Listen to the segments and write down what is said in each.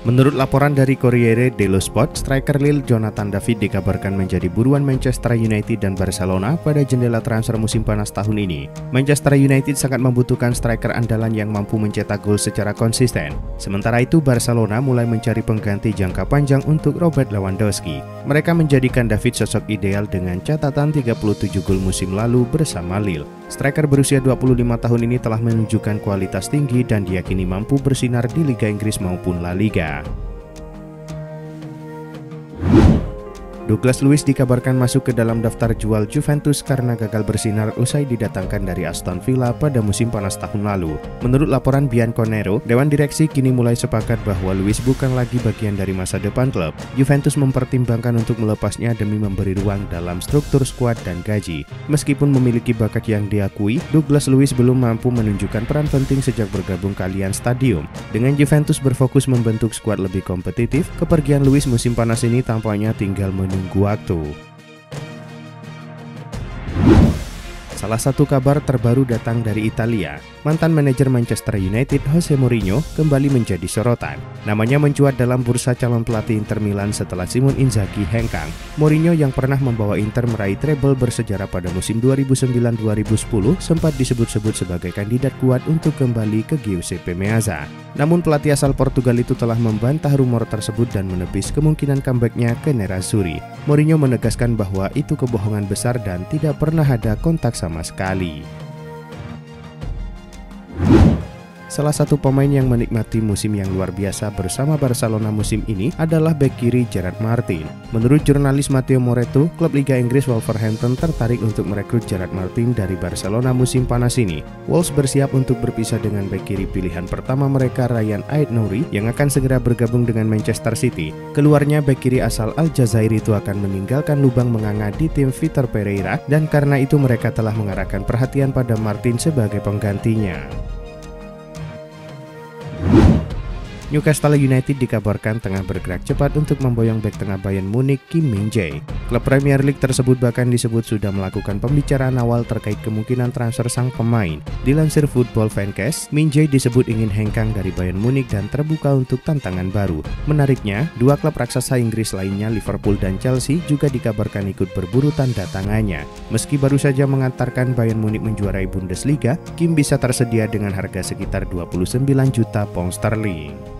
Menurut laporan dari Corriere dello Sport, striker Lille Jonathan David dikabarkan menjadi buruan Manchester United dan Barcelona pada jendela transfer musim panas tahun ini. Manchester United sangat membutuhkan striker andalan yang mampu mencetak gol secara konsisten. Sementara itu, Barcelona mulai mencari pengganti jangka panjang untuk Robert Lewandowski. Mereka menjadikan David sosok ideal dengan catatan 37 gol musim lalu bersama Lille. Striker berusia 25 tahun ini telah menunjukkan kualitas tinggi dan diyakini mampu bersinar di Liga Inggris maupun La Liga. Douglas Luiz dikabarkan masuk ke dalam daftar jual Juventus karena gagal bersinar usai didatangkan dari Aston Villa pada musim panas tahun lalu. Menurut laporan Bianconero, Dewan Direksi kini mulai sepakat bahwa Luiz bukan lagi bagian dari masa depan klub. Juventus mempertimbangkan untuk melepasnya demi memberi ruang dalam struktur skuad dan gaji. Meskipun memiliki bakat yang diakui, Douglas Luiz belum mampu menunjukkan peran penting sejak bergabung ke Allianz Stadium. Dengan Juventus berfokus membentuk skuad lebih kompetitif, kepergian Luiz musim panas ini tampaknya tinggal menunggu waktu. Salah satu kabar terbaru datang dari Italia. Mantan manajer Manchester United Jose Mourinho kembali menjadi sorotan. Namanya mencuat dalam bursa calon pelatih Inter Milan setelah Simone Inzaghi hengkang. Mourinho yang pernah membawa Inter meraih treble bersejarah pada musim 2009-2010 sempat disebut-sebut sebagai kandidat kuat untuk kembali ke Giuseppe Meazza. Namun pelatih asal Portugal itu telah membantah rumor tersebut dan menepis kemungkinan comeback-nya ke Nerazzurri. Mourinho menegaskan bahwa itu kebohongan besar dan tidak pernah ada kontak sama sekali. Salah satu pemain yang menikmati musim yang luar biasa bersama Barcelona musim ini adalah bek kiri Gerard Martin. Menurut jurnalis Matteo Moretto, klub Liga Inggris Wolverhampton tertarik untuk merekrut Gerard Martin dari Barcelona musim panas ini. Wolves bersiap untuk berpisah dengan bek kiri pilihan pertama mereka Ryan Ait-Nouri yang akan segera bergabung dengan Manchester City. Keluarnya bek kiri asal Aljazair itu akan meninggalkan lubang menganga di tim Vitor Pereira dan karena itu mereka telah mengarahkan perhatian pada Martin sebagai penggantinya. Newcastle United dikabarkan tengah bergerak cepat untuk memboyong bek tengah Bayern Munich Kim Min-jae. Klub Premier League tersebut bahkan disebut sudah melakukan pembicaraan awal terkait kemungkinan transfer sang pemain. Dilansir Football Fancast, Min-jae disebut ingin hengkang dari Bayern Munich dan terbuka untuk tantangan baru. Menariknya, dua klub raksasa Inggris lainnya Liverpool dan Chelsea juga dikabarkan ikut berburu tanda tangannya. Meski baru saja mengantarkan Bayern Munich menjuarai Bundesliga, Kim bisa tersedia dengan harga sekitar 29 juta pound sterling.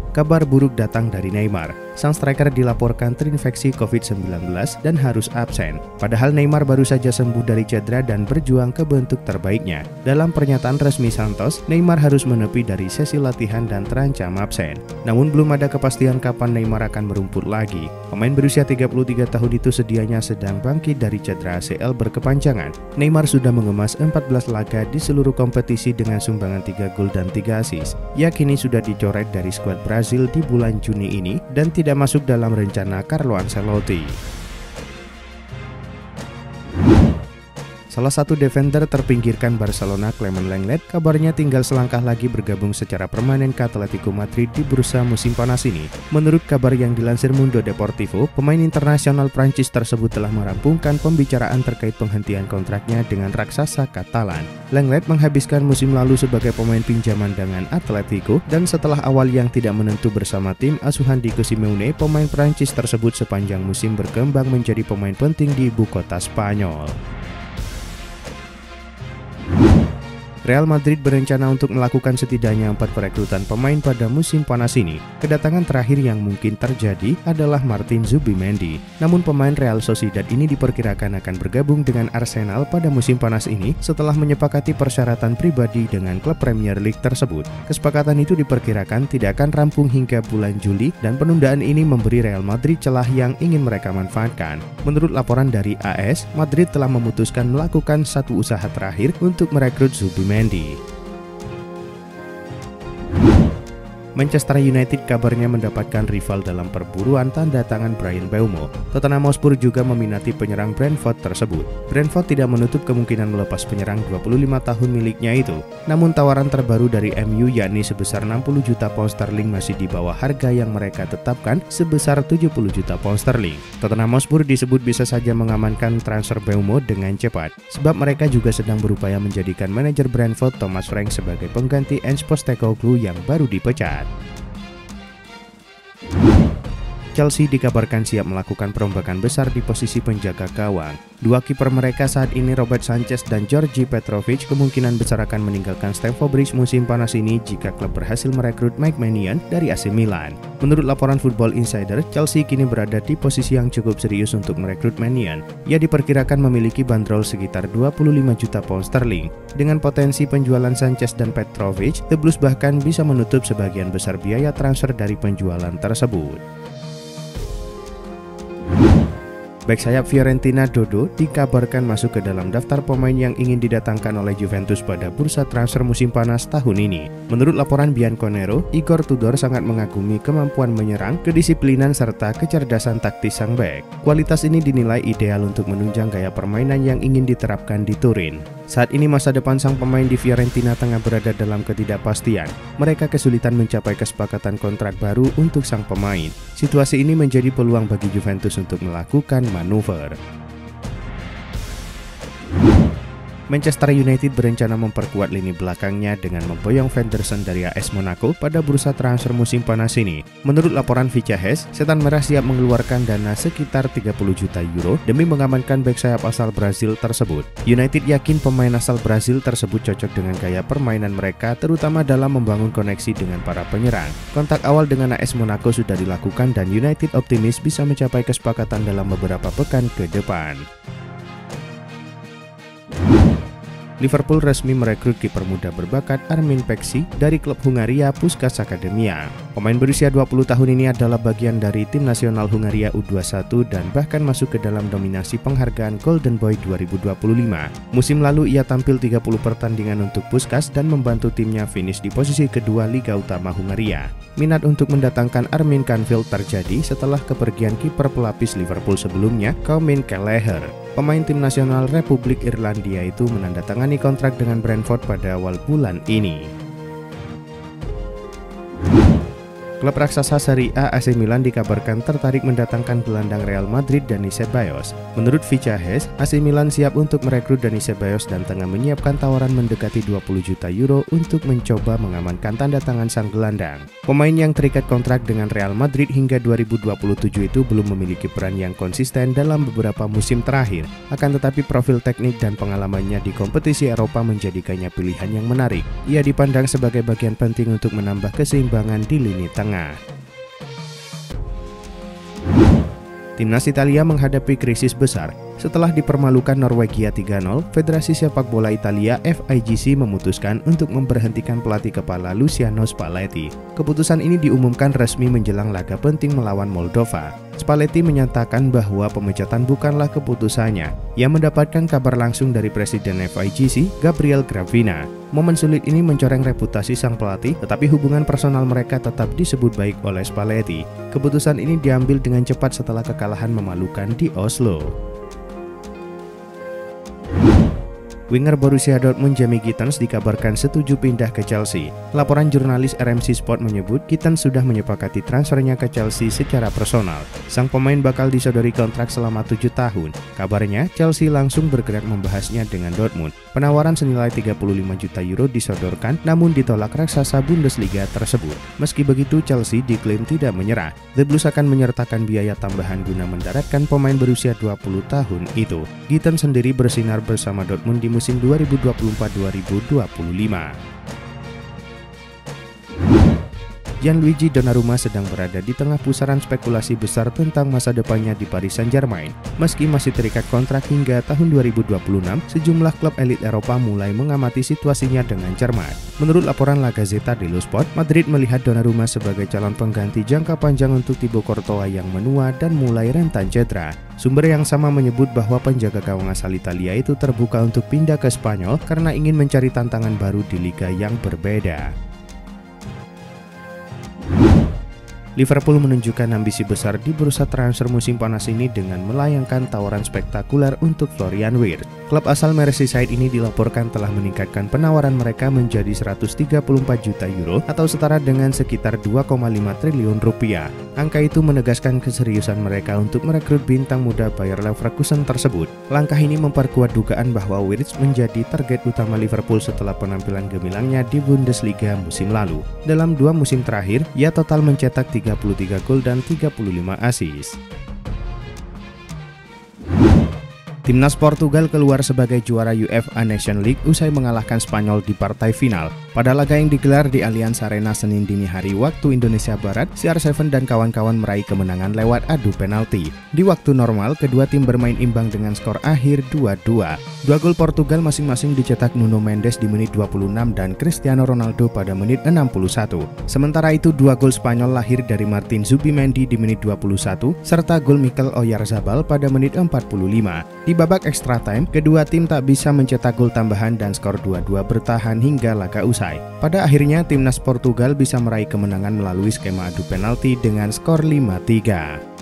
Kabar buruk datang dari Neymar. Sang striker dilaporkan terinfeksi COVID-19 dan harus absen. Padahal Neymar baru saja sembuh dari cedera dan berjuang ke bentuk terbaiknya. Dalam pernyataan resmi Santos, Neymar harus menepi dari sesi latihan dan terancam absen. Namun belum ada kepastian kapan Neymar akan merumput lagi. Pemain berusia 33 tahun itu sedianya sedang bangkit dari cedera ACL berkepanjangan. Neymar sudah mengemas 14 laga di seluruh kompetisi dengan sumbangan 3 gol dan 3 assist. Ia kini sudah dicoret dari skuad Brazil di bulan Juni ini dan tidak masuk dalam rencana Carlo Ancelotti. Salah satu defender terpinggirkan Barcelona, Clement Lenglet, kabarnya tinggal selangkah lagi bergabung secara permanen ke Atletico Madrid di bursa musim panas ini. Menurut kabar yang dilansir Mundo Deportivo, pemain internasional Prancis tersebut telah merampungkan pembicaraan terkait penghentian kontraknya dengan raksasa Katalan. Lenglet menghabiskan musim lalu sebagai pemain pinjaman dengan Atletico dan setelah awal yang tidak menentu bersama tim asuhan Diego Simeone, pemain Prancis tersebut sepanjang musim berkembang menjadi pemain penting di ibu kota Spanyol. Real Madrid berencana untuk melakukan setidaknya 4 perekrutan pemain pada musim panas ini. Kedatangan terakhir yang mungkin terjadi adalah Martin Zubimendi. Namun pemain Real Sociedad ini diperkirakan akan bergabung dengan Arsenal pada musim panas ini setelah menyepakati persyaratan pribadi dengan klub Premier League tersebut. Kesepakatan itu diperkirakan tidak akan rampung hingga bulan Juli dan penundaan ini memberi Real Madrid celah yang ingin mereka manfaatkan. Menurut laporan dari AS, Madrid telah memutuskan melakukan satu usaha terakhir untuk merekrut Zubimendi. Manchester United kabarnya mendapatkan rival dalam perburuan tanda tangan Bryan Mbeumo. Tottenham Hotspur juga meminati penyerang Brentford tersebut. Brentford tidak menutup kemungkinan melepas penyerang 25 tahun miliknya itu. Namun tawaran terbaru dari MU yakni sebesar 60 juta pound sterling masih di bawah harga yang mereka tetapkan sebesar 70 juta pound sterling. Tottenham Hotspur disebut bisa saja mengamankan transfer Mbeumo dengan cepat, sebab mereka juga sedang berupaya menjadikan manajer Brentford Thomas Frank sebagai pengganti Ange Postecoglou yang baru dipecat. Chelsea dikabarkan siap melakukan perombakan besar di posisi penjaga gawang. Dua kiper mereka saat ini, Robert Sanchez dan Georgi Petrovic, kemungkinan besar akan meninggalkan Stamford Bridge musim panas ini jika klub berhasil merekrut Mike Maignan dari AC Milan. Menurut laporan Football Insider, Chelsea kini berada di posisi yang cukup serius untuk merekrut Maignan. Ia diperkirakan memiliki bandrol sekitar 25 juta pound sterling. Dengan potensi penjualan Sanchez dan Petrovic, The Blues bahkan bisa menutup sebagian besar biaya transfer dari penjualan tersebut. Bek sayap Fiorentina Dodo dikabarkan masuk ke dalam daftar pemain yang ingin didatangkan oleh Juventus pada bursa transfer musim panas tahun ini. Menurut laporan Bianconero, Igor Tudor sangat mengagumi kemampuan menyerang, kedisiplinan serta kecerdasan taktis sang bek. Kualitas ini dinilai ideal untuk menunjang gaya permainan yang ingin diterapkan di Turin. Saat ini masa depan sang pemain di Fiorentina tengah berada dalam ketidakpastian. Mereka kesulitan mencapai kesepakatan kontrak baru untuk sang pemain. Situasi ini menjadi peluang bagi Juventus untuk melakukan manuver. Manchester United berencana memperkuat lini belakangnya dengan memboyong Henderson dari AS Monaco pada bursa transfer musim panas ini. Menurut laporan Vicahes, Setan Merah siap mengeluarkan dana sekitar 30 juta euro demi mengamankan bek sayap asal Brazil tersebut. United yakin pemain asal Brazil tersebut cocok dengan gaya permainan mereka, terutama dalam membangun koneksi dengan para penyerang. Kontak awal dengan AS Monaco sudah dilakukan dan United optimis bisa mencapai kesepakatan dalam beberapa pekan ke depan. Liverpool resmi merekrut kiper muda berbakat Armin Peksi dari klub Hungaria Puskás Akademia. Pemain berusia 20 tahun ini adalah bagian dari tim nasional Hungaria U21 dan bahkan masuk ke dalam nominasi penghargaan Golden Boy 2025. Musim lalu ia tampil 30 pertandingan untuk Puskás dan membantu timnya finish di posisi kedua Liga Utama Hungaria. Minat untuk mendatangkan Armin Canfield terjadi setelah kepergian kiper pelapis Liverpool sebelumnya, Colin Kelleher. Pemain tim nasional Republik Irlandia itu menandatangani kontrak dengan Brentford pada awal bulan ini. Klub raksasa Serie A AC Milan dikabarkan tertarik mendatangkan gelandang Real Madrid Dani Ceballos. Menurut Vicahes, AC Milan siap untuk merekrut Dani Ceballos dan tengah menyiapkan tawaran mendekati 20 juta euro untuk mencoba mengamankan tanda tangan sang gelandang. Pemain yang terikat kontrak dengan Real Madrid hingga 2027 itu belum memiliki peran yang konsisten dalam beberapa musim terakhir. Akan tetapi profil teknik dan pengalamannya di kompetisi Eropa menjadikannya pilihan yang menarik. Ia dipandang sebagai bagian penting untuk menambah keseimbangan di lini tengah. Timnas Italia menghadapi krisis besar. Setelah dipermalukan Norwegia 3-0, Federasi Sepak Bola Italia FIGC memutuskan untuk memberhentikan pelatih kepala Luciano Spalletti. Keputusan ini diumumkan resmi menjelang laga penting melawan Moldova. Spalletti menyatakan bahwa pemecatan bukanlah keputusannya. Ia mendapatkan kabar langsung dari Presiden FIGC, Gabriel Gravina. Momen sulit ini mencoreng reputasi sang pelatih, tetapi hubungan personal mereka tetap disebut baik oleh Spalletti. Keputusan ini diambil dengan cepat setelah kekalahan memalukan di Oslo. Winger Borussia Dortmund Jamie Gittens dikabarkan setuju pindah ke Chelsea. Laporan jurnalis RMC Sport menyebut Gittens sudah menyepakati transfernya ke Chelsea secara personal. Sang pemain bakal disodori kontrak selama 7 tahun. Kabarnya, Chelsea langsung bergerak membahasnya dengan Dortmund. Penawaran senilai 35 juta euro disodorkan, namun ditolak raksasa Bundesliga tersebut. Meski begitu, Chelsea diklaim tidak menyerah. The Blues akan menyertakan biaya tambahan guna mendaratkan pemain berusia 20 tahun itu. Gittens sendiri bersinar bersama Dortmund di musim 2024-2025. Gianluigi Donnarumma sedang berada di tengah pusaran spekulasi besar tentang masa depannya di Paris Saint-Germain. Meski masih terikat kontrak hingga tahun 2026, sejumlah klub elit Eropa mulai mengamati situasinya dengan cermat. Menurut laporan La Gazzetta dello Sport, Madrid melihat Donnarumma sebagai calon pengganti jangka panjang untuk Thibaut Courtois yang menua dan mulai rentan cedera. Sumber yang sama menyebut bahwa penjaga gawang asal Italia itu terbuka untuk pindah ke Spanyol karena ingin mencari tantangan baru di liga yang berbeda. Liverpool menunjukkan ambisi besar di bursa transfer musim panas ini dengan melayangkan tawaran spektakuler untuk Florian Wirtz. Klub asal Merseyside ini dilaporkan telah meningkatkan penawaran mereka menjadi 134 juta euro atau setara dengan sekitar 2,5 triliun rupiah. Angka itu menegaskan keseriusan mereka untuk merekrut bintang muda Bayer Leverkusen tersebut. Langkah ini memperkuat dugaan bahwa Wirtz menjadi target utama Liverpool setelah penampilan gemilangnya di Bundesliga musim lalu. Dalam 2 musim terakhir, ia total mencetak 33 gol dan 35 assist. Timnas Portugal keluar sebagai juara UEFA Nations League usai mengalahkan Spanyol di partai final. Pada laga yang digelar di Allianz Arena Senin dini hari waktu Indonesia Barat, CR7 dan kawan-kawan meraih kemenangan lewat adu penalti. Di waktu normal, kedua tim bermain imbang dengan skor akhir 2-2. 2 gol Portugal masing-masing dicetak Nuno Mendes di menit 26 dan Cristiano Ronaldo pada menit 61. Sementara itu 2 gol Spanyol lahir dari Martin Zubimendi di menit 21 serta gol Mikel Oyarzabal pada menit 45. Di babak extra time, kedua tim tak bisa mencetak gol tambahan dan skor 2-2 bertahan hingga laga usai. Pada akhirnya timnas Portugal bisa meraih kemenangan melalui skema adu penalti dengan skor 5-3.